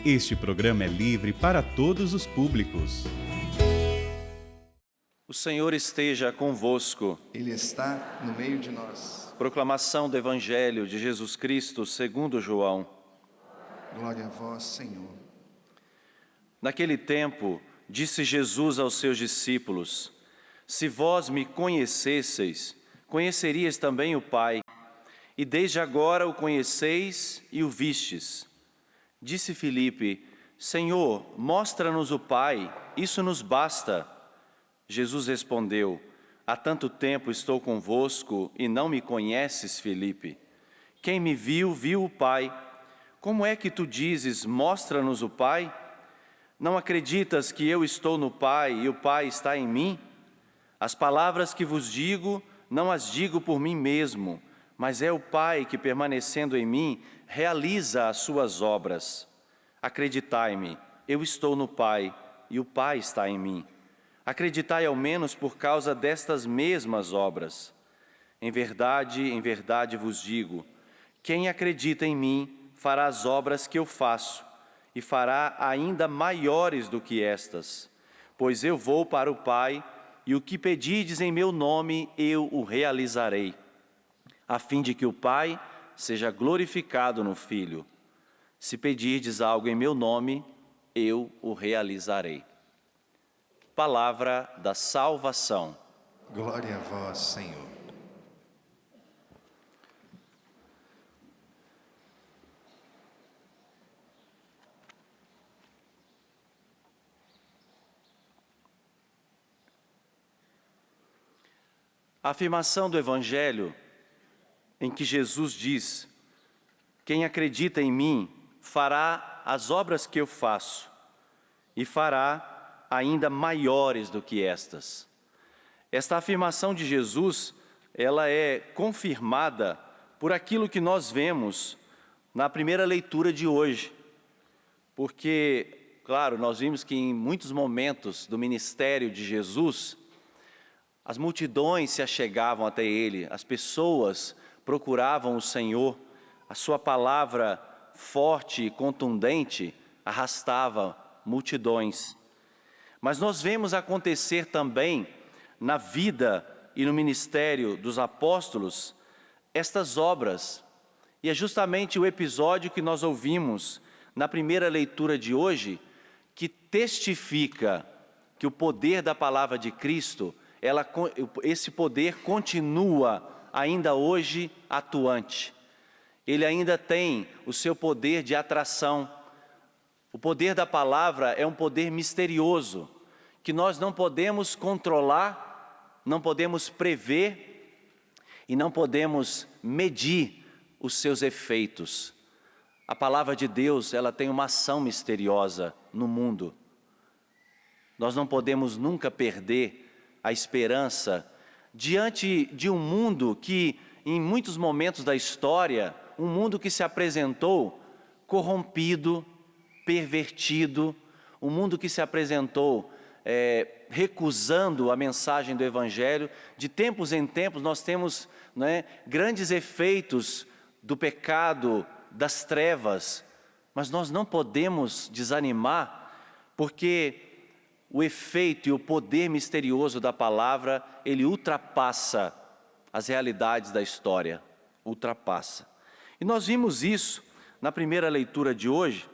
Este programa é livre para todos os públicos. O Senhor esteja convosco. Ele está no meio de nós. Proclamação do Evangelho de Jesus Cristo segundo João. Glória a vós, Senhor. Naquele tempo, disse Jesus aos seus discípulos: Se vós me conhecesseis, conheceríeis também o Pai, e desde agora o conheceis e o vistes. Disse Filipe: Senhor, mostra-nos o Pai, isso nos basta. Jesus respondeu: Há tanto tempo estou convosco e não me conheces, Filipe? Quem me viu, viu o Pai. Como é que tu dizes, mostra-nos o Pai? Não acreditas que eu estou no Pai e o Pai está em mim? As palavras que vos digo, não as digo por mim mesmo, mas é o Pai que, permanecendo em mim, realiza as suas obras. Acreditai-me, eu estou no Pai e o Pai está em mim. Acreditai ao menos por causa destas mesmas obras. Em verdade vos digo, quem acredita em mim fará as obras que eu faço, e fará ainda maiores do que estas, pois eu vou para o Pai, e o que pedides em meu nome eu o realizarei, a fim de que o Pai seja glorificado no Filho. Se pedirdes algo em meu nome, eu o realizarei. Palavra da salvação. Glória a vós, Senhor. A afirmação do Evangelho em que Jesus diz: quem acredita em mim fará as obras que eu faço e fará ainda maiores do que estas. Esta afirmação de Jesus, ela é confirmada por aquilo que nós vemos na primeira leitura de hoje. Porque, claro, nós vimos que em muitos momentos do ministério de Jesus, as multidões se achegavam até ele, as pessoas procuravam o Senhor, a sua palavra forte e contundente arrastava multidões. Mas nós vemos acontecer também na vida e no ministério dos apóstolos estas obras. E é justamente o episódio que nós ouvimos na primeira leitura de hoje que testifica que o poder da palavra de Cristo, esse poder continua ainda hoje atuante. Ele ainda tem o seu poder de atração. O poder da palavra é um poder misterioso, que nós não podemos controlar, não podemos prever e não podemos medir os seus efeitos. A palavra de Deus, ela tem uma ação misteriosa no mundo. Nós não podemos nunca perder a esperança diante de um mundo que, em muitos momentos da história, um mundo que se apresentou corrompido, pervertido, um mundo que se apresentou recusando a mensagem do Evangelho. De tempos em tempos nós temos grandes efeitos do pecado, das trevas, mas nós não podemos desanimar, porque o efeito e o poder misterioso da palavra, ele ultrapassa as realidades da história, ultrapassa. E nós vimos isso na primeira leitura de hoje,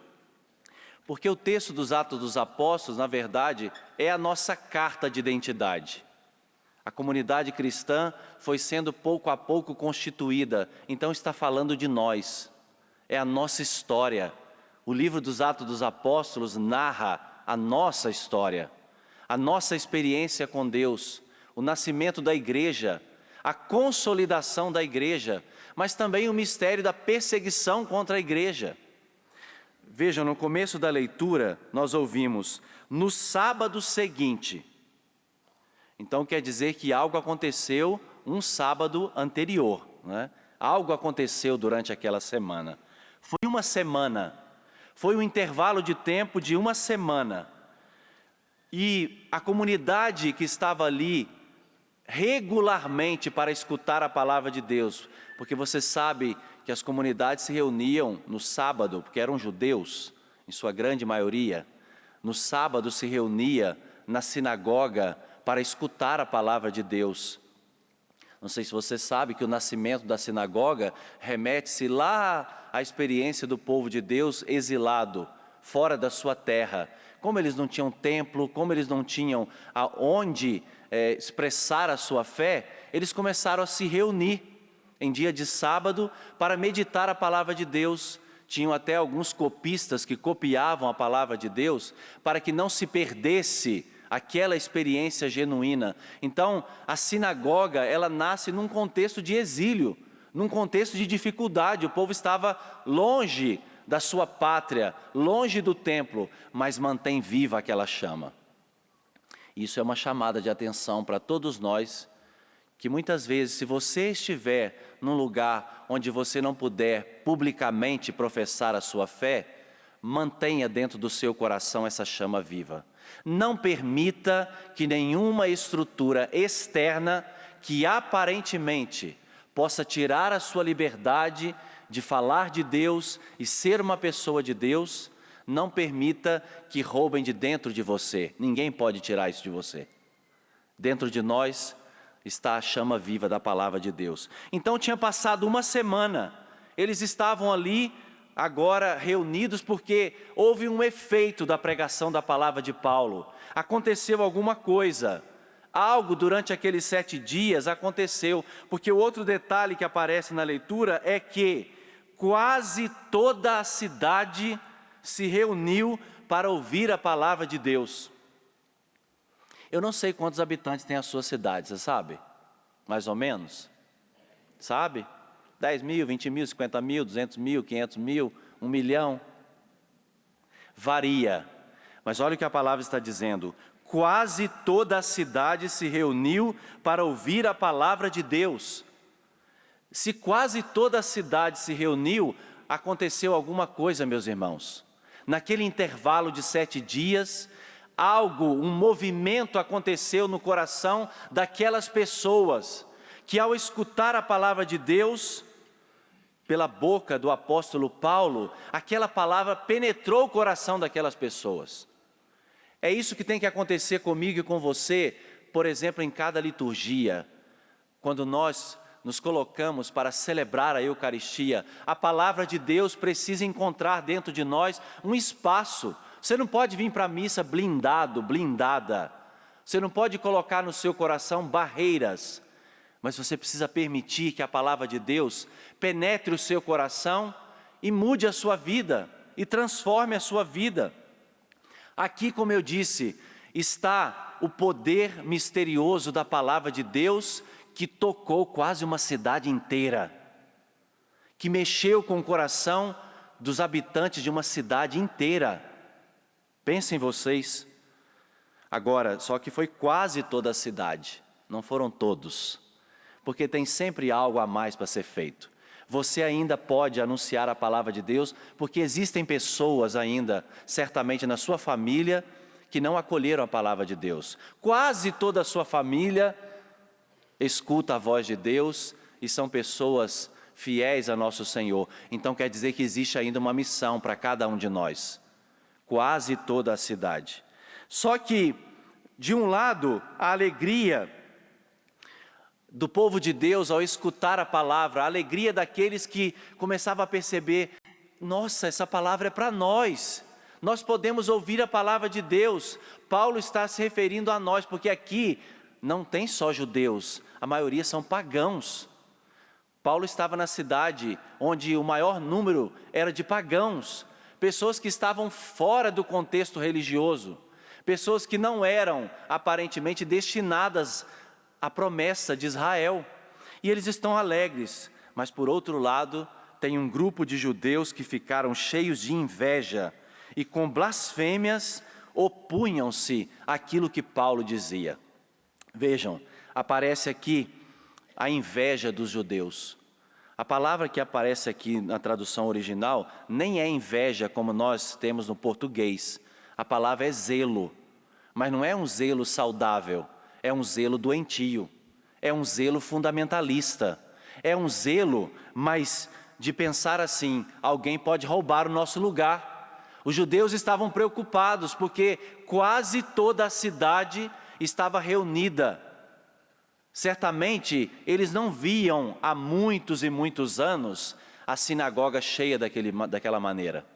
porque o texto dos Atos dos Apóstolos, na verdade, é a nossa carta de identidade. A comunidade cristã foi sendo pouco a pouco constituída, então está falando de nós, é a nossa história. O livro dos Atos dos Apóstolos narra a nossa história, a nossa experiência com Deus, o nascimento da igreja, a consolidação da igreja, mas também o mistério da perseguição contra a igreja. Vejam, no começo da leitura, nós ouvimos, no sábado seguinte. Então quer dizer que algo aconteceu um sábado anterior, né? Algo aconteceu durante aquela semana. Foi uma semana, foi um intervalo de tempo de uma semana. E a comunidade que estava ali regularmente para escutar a palavra de Deus, porque você sabe que as comunidades se reuniam no sábado, porque eram judeus, em sua grande maioria, no sábado se reunia na sinagoga para escutar a palavra de Deus. Não sei se você sabe que o nascimento da sinagoga remete-se lá à experiência do povo de Deus exilado, fora da sua terra. Como eles não tinham templo, como eles não tinham aonde expressar a sua fé, eles começaram a se reunir em dia de sábado para meditar a palavra de Deus. Tinham até alguns copistas que copiavam a palavra de Deus para que não se perdesse aquela experiência genuína. Então, a sinagoga, ela nasce num contexto de exílio, num contexto de dificuldade. O povo estava longe da sua pátria, longe do templo, mas mantém viva aquela chama. Isso é uma chamada de atenção para todos nós, que muitas vezes, se você estiver num lugar onde você não puder publicamente professar a sua fé, mantenha dentro do seu coração essa chama viva. Não permita que nenhuma estrutura externa que aparentemente possa tirar a sua liberdade de falar de Deus e ser uma pessoa de Deus, não permita que roubem de dentro de você. Ninguém pode tirar isso de você. Dentro de nós está a chama viva da palavra de Deus. Então tinha passado uma semana, eles estavam ali agora reunidos porque houve um efeito da pregação da palavra de Paulo. Aconteceu alguma coisa, algo durante aqueles 7 dias aconteceu, porque o outro detalhe que aparece na leitura é que quase toda a cidade se reuniu para ouvir a palavra de Deus. Eu não sei quantos habitantes tem a sua cidade, você sabe? Mais ou menos? Sabe? 10 mil, 20 mil, 50 mil, 200 mil, 500 mil, 1 milhão. Varia. Mas olha o que a palavra está dizendo. Quase toda a cidade se reuniu para ouvir a palavra de Deus. Se quase toda a cidade se reuniu, aconteceu alguma coisa, meus irmãos. Naquele intervalo de 7 dias, um movimento aconteceu no coração daquelas pessoas, que ao escutar a palavra de Deus, pela boca do apóstolo Paulo, aquela palavra penetrou o coração daquelas pessoas. É isso que tem que acontecer comigo e com você, por exemplo, em cada liturgia. Quando nós nos colocamos para celebrar a Eucaristia, a palavra de Deus precisa encontrar dentro de nós um espaço. Você não pode vir para a missa blindado, blindada. Você não pode colocar no seu coração barreiras. Mas você precisa permitir que a palavra de Deus penetre o seu coração e mude a sua vida, e transforme a sua vida. Aqui, como eu disse, está o poder misterioso da palavra de Deus, que tocou quase uma cidade inteira, que mexeu com o coração dos habitantes de uma cidade inteira. Pensem vocês. Agora, só que foi quase toda a cidade, não foram todos. Porque tem sempre algo a mais para ser feito. Você ainda pode anunciar a palavra de Deus, porque existem pessoas ainda, certamente na sua família, que não acolheram a palavra de Deus. Quase toda a sua família escuta a voz de Deus e são pessoas fiéis a nosso Senhor. Então quer dizer que existe ainda uma missão para cada um de nós. Quase toda a cidade. Só que, de um lado, a alegria do povo de Deus ao escutar a palavra, a alegria daqueles que começavam a perceber, nossa, essa palavra é para nós podemos ouvir a palavra de Deus. Paulo está se referindo a nós, porque aqui não tem só judeus, a maioria são pagãos. Paulo estava na cidade onde o maior número era de pagãos, pessoas que estavam fora do contexto religioso, pessoas que não eram aparentemente destinadas a promessa de Israel, e eles estão alegres, mas por outro lado, tem um grupo de judeus que ficaram cheios de inveja, e com blasfêmias opunham-se àquilo que Paulo dizia. Vejam, aparece aqui a inveja dos judeus. A palavra que aparece aqui na tradução original, nem é inveja como nós temos no português, a palavra é zelo, mas não é um zelo saudável, é um zelo doentio, é um zelo fundamentalista, é um zelo, mas de pensar assim, alguém pode roubar o nosso lugar, Os judeus estavam preocupados porque quase toda a cidade estava reunida. Certamente eles não viam há muitos e muitos anos a sinagoga cheia daquela maneira.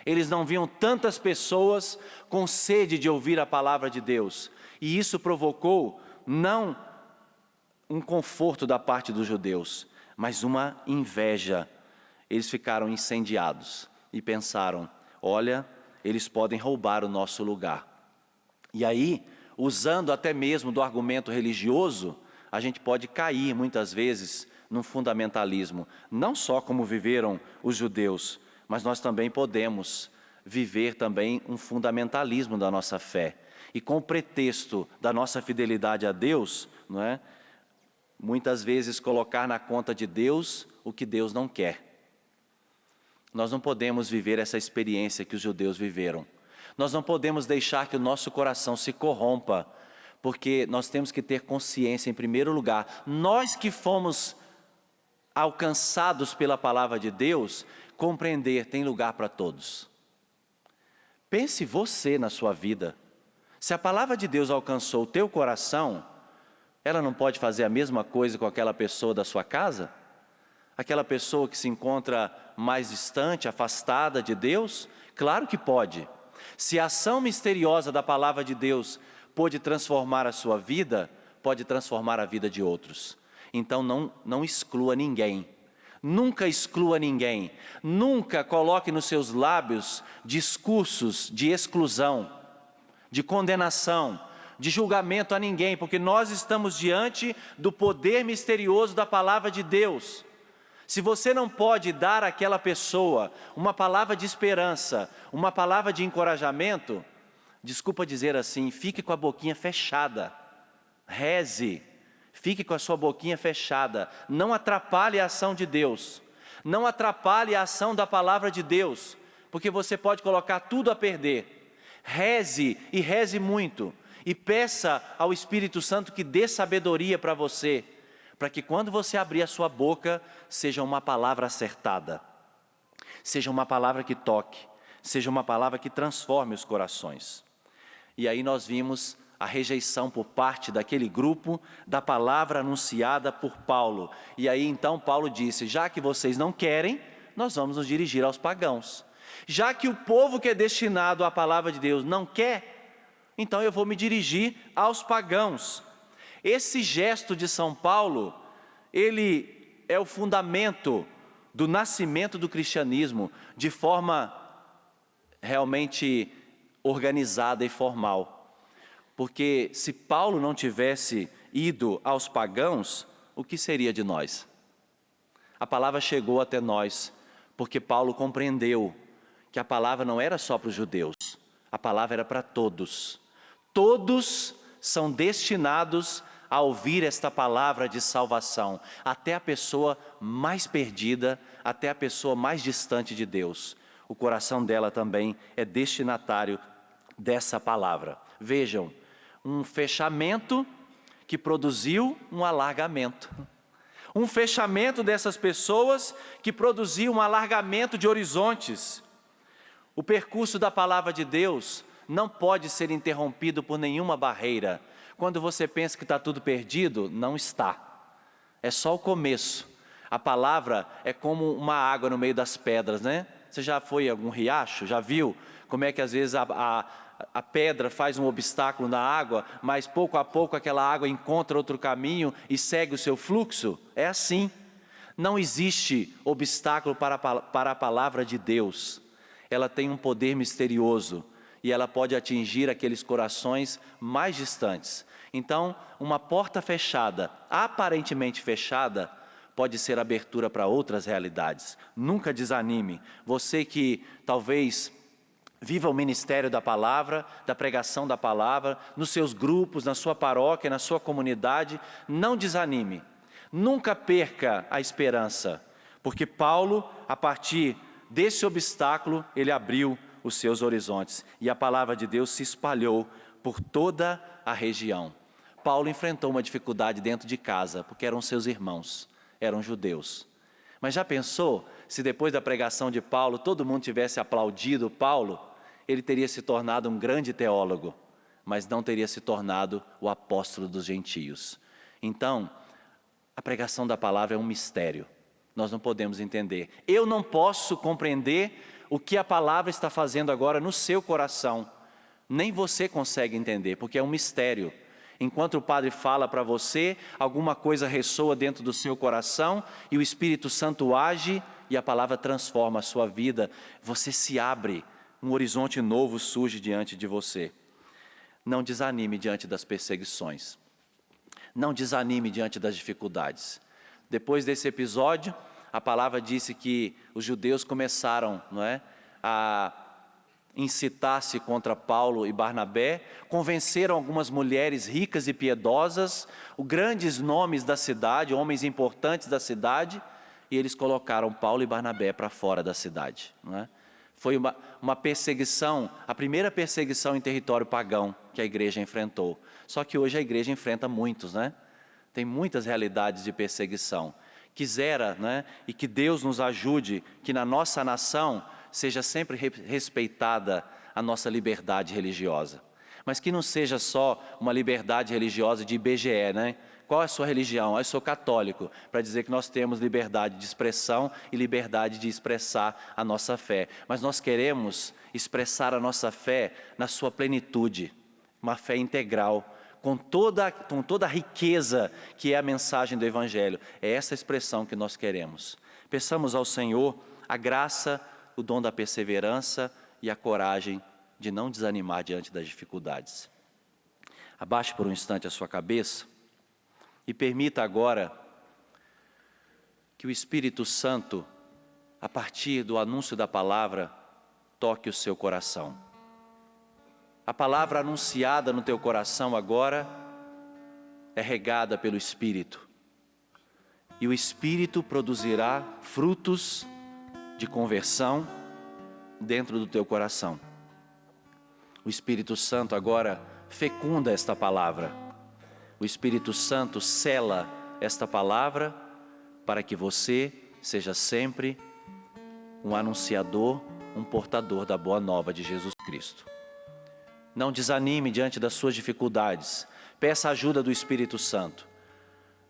Eles não viam tantas pessoas com sede de ouvir a palavra de Deus. E isso provocou não um conforto da parte dos judeus, mas uma inveja. Eles ficaram incendiados e pensaram: olha, eles podem roubar o nosso lugar. E aí, usando até mesmo do argumento religioso, a gente pode cair muitas vezes num fundamentalismo, não só como viveram os judeus, mas nós também podemos viver também um fundamentalismo da nossa fé. E com o pretexto da nossa fidelidade a Deus, não é? Muitas vezes colocar na conta de Deus o que Deus não quer. Nós não podemos viver essa experiência que os judeus viveram. Nós não podemos deixar que o nosso coração se corrompa, porque nós temos que ter consciência, em primeiro lugar, nós que fomos alcançados pela palavra de Deus, compreender, tem lugar para todos. Pense você na sua vida. Se a palavra de Deus alcançou o teu coração, ela não pode fazer a mesma coisa com aquela pessoa da sua casa? Aquela pessoa que se encontra mais distante, afastada de Deus? Claro que pode. Se a ação misteriosa da palavra de Deus pode transformar a sua vida, pode transformar a vida de outros. Então não exclua ninguém. Nunca exclua ninguém. Nunca coloque nos seus lábios discursos de exclusão, de condenação, de julgamento a ninguém, porque nós estamos diante do poder misterioso da palavra de Deus. Se você não pode dar àquela pessoa uma palavra de esperança, uma palavra de encorajamento, desculpa dizer assim, fique com a boquinha fechada, reze, fique com a sua boquinha fechada, não atrapalhe a ação de Deus, não atrapalhe a ação da palavra de Deus, porque você pode colocar tudo a perder. Reze e reze muito, e peça ao Espírito Santo que dê sabedoria para você, para que quando você abrir a sua boca, seja uma palavra acertada, seja uma palavra que toque, seja uma palavra que transforme os corações. E aí nós vimos a rejeição por parte daquele grupo da palavra anunciada por Paulo. E aí então Paulo disse: já que vocês não querem, nós vamos nos dirigir aos pagãos. Já que o povo que é destinado à palavra de Deus não quer, então eu vou me dirigir aos pagãos. Esse gesto de São Paulo, ele é o fundamento do nascimento do cristianismo de forma realmente organizada e formal. Porque se Paulo não tivesse ido aos pagãos, o que seria de nós? A palavra chegou até nós, porque Paulo compreendeu que a palavra não era só para os judeus, a palavra era para todos. Todos são destinados a ouvir esta palavra de salvação, até a pessoa mais perdida, até a pessoa mais distante de Deus. O coração dela também é destinatário dessa palavra. Vejam, um fechamento que produziu um alargamento. Um fechamento dessas pessoas que produziu um alargamento de horizontes. O percurso da palavra de Deus não pode ser interrompido por nenhuma barreira. Quando você pensa que está tudo perdido, não está. É só o começo. A palavra é como uma água no meio das pedras, né? Você já foi a algum riacho? Já viu como é que às vezes a pedra faz um obstáculo na água, mas pouco a pouco aquela água encontra outro caminho e segue o seu fluxo? É assim. Não existe obstáculo para a palavra de Deus. Ela tem um poder misterioso e ela pode atingir aqueles corações mais distantes. Então, uma porta fechada, aparentemente fechada, pode ser abertura para outras realidades. Nunca desanime. Você que talvez viva o ministério da palavra, da pregação da palavra, nos seus grupos, na sua paróquia, na sua comunidade, não desanime. Nunca perca a esperança, porque Paulo, a partir desse obstáculo, ele abriu os seus horizontes e a palavra de Deus se espalhou por toda a região. Paulo enfrentou uma dificuldade dentro de casa, porque eram seus irmãos, eram judeus. Mas já pensou se depois da pregação de Paulo, todo mundo tivesse aplaudido Paulo? ele teria se tornado um grande teólogo, mas não teria se tornado o apóstolo dos gentios. Então, a pregação da palavra é um mistério. Nós não podemos entender. Eu não posso compreender o que a palavra está fazendo agora no seu coração. Nem você consegue entender, porque é um mistério. Enquanto o Padre fala para você, alguma coisa ressoa dentro do seu coração e o Espírito Santo age e a palavra transforma a sua vida. Você se abre, um horizonte novo surge diante de você. Não desanime diante das perseguições. Não desanime diante das dificuldades. Depois desse episódio, a palavra disse que os judeus começaram, a incitar-se contra Paulo e Barnabé, convenceram algumas mulheres ricas e piedosas, os grandes nomes da cidade, homens importantes da cidade, e eles colocaram Paulo e Barnabé para fora da cidade. Foi uma perseguição, a primeira perseguição em território pagão que a igreja enfrentou. Só que hoje a igreja enfrenta muitos, Tem muitas realidades de perseguição. Quisera, e que Deus nos ajude, que na nossa nação seja sempre respeitada a nossa liberdade religiosa. Mas que não seja só uma liberdade religiosa de IBGE, Qual é a sua religião? Eu sou católico, para dizer que nós temos liberdade de expressão e liberdade de expressar a nossa fé. Mas nós queremos expressar a nossa fé na sua plenitude, uma fé integral, com toda a riqueza que é a mensagem do Evangelho. É essa expressão que nós queremos. Peçamos ao Senhor a graça, o dom da perseverança e a coragem de não desanimar diante das dificuldades. Abaixe por um instante a sua cabeça e permita agora que o Espírito Santo, a partir do anúncio da palavra, toque o seu coração. A palavra anunciada no teu coração agora é regada pelo Espírito. E o Espírito produzirá frutos de conversão dentro do teu coração. O Espírito Santo agora fecunda esta palavra. O Espírito Santo sela esta palavra para que você seja sempre um anunciador, um portador da boa nova de Jesus Cristo. Não desanime diante das suas dificuldades. Peça a ajuda do Espírito Santo.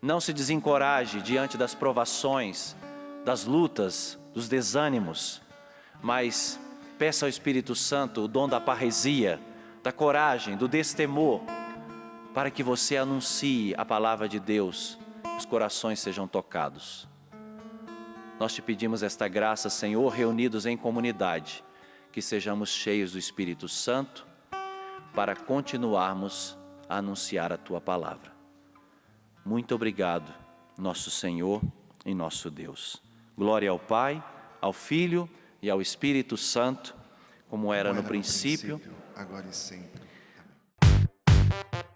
Não se desencoraje diante das provações, das lutas, dos desânimos, mas peça ao Espírito Santo o dom da parresia, da coragem, do destemor, para que você anuncie a palavra de Deus, os corações sejam tocados. Nós te pedimos esta graça, Senhor, reunidos em comunidade, que sejamos cheios do Espírito Santo, para continuarmos a anunciar a Tua palavra. Muito obrigado, nosso Senhor e nosso Deus. Glória ao Pai, ao Filho e ao Espírito Santo, como era no princípio, agora e sempre. Amém.